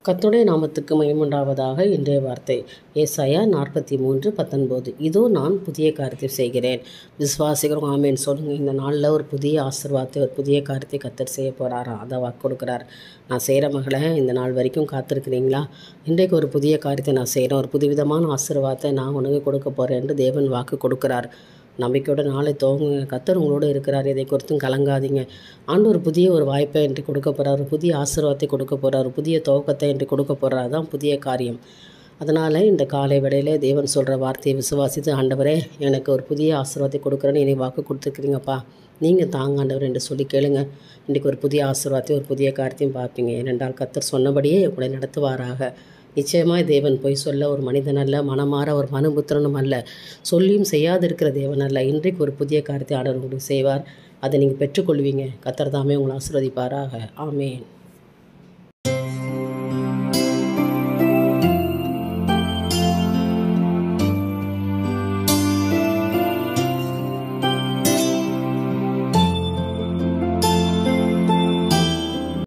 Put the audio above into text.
கர்த்தருடைய நாமத்துக்கு மகிமையுண்டாவதாக. இன்றைய வார்த்தை ஏசாயா 43:19. இதோ நான் புதிய காரியத்தை செய்கிறேன். விசுவாசிக்கிறோம், ஆமேன் சொல்லுங்கள். இந்த நாளில் ஒரு புதிய ஆசீர்வாதத்தை, ஒரு புதிய காரியத்தை கர்த்தர் செய்ய போகிறாராம். அதை வாக்கு கொடுக்குறார். நான் செய்கிற மகளை இந்த நாள் வரைக்கும் காத்திருக்கிறீங்களா? இன்றைக்கு ஒரு புதிய காரியத்தை நான் செய்கிறேன், ஒரு புதுவிதமான ஆசீர்வாதத்தை நான் உனக்கு கொடுக்க போகிறேன் என்று தேவன் வாக்கு கொடுக்குறார். நம்பிக்கையோட நாளை துவங்குங்க. கர்த்தர் உங்களோடு இருக்கிறார். இதை குறித்தும் கலங்காதீங்க. ஆண்டவர் புதிய ஒரு வாய்ப்பை என்று கொடுக்க போகிறார், ஒரு புதிய ஆசீர்வாதத்தை கொடுக்க போகிறார், ஒரு புதிய துவக்கத்தை என்று கொடுக்க போகிறார். தான் புதிய காரியம். அதனால் இந்த காலை வேளையிலே தேவன் சொல்கிற வார்த்தையை விசுவாசித்து, ஆண்டவரே எனக்கு ஒரு புதிய ஆசீர்வாதத்தை கொடுக்குறேன்னு என்னை வாக்கு கொடுத்துருக்குறீங்கப்பா, நீங்கள் தாங்க ஆண்டவர் என்று சொல்லி கேளுங்க. இன்றைக்கி ஒரு புதிய ஆசீர்வாதத்தையும் ஒரு புதிய காரியத்தையும் பார்ப்பீங்க. ஏனென்றால் கர்த்தர் சொன்னபடியே உங்களை நடத்துவாராக. நிச்சயமாக தேவன் பொய் சொல்ல ஒரு மனிதன் அல்ல, மனமாற ஒரு மனுபுத்திரனும் அல்ல, சொல்லியும் செய்யாதிருக்கிற தேவன் அல்ல. இன்றைக்கு ஒரு புதிய காரியத்தை ஆண்டவர் உங்களுக்கு செய்வார். அதை நீங்கள் பெற்றுக்கொள்வீங்க. கர்த்தர் தாமே உங்களை ஆசீர்வதிப்பாராக. ஆமேன்.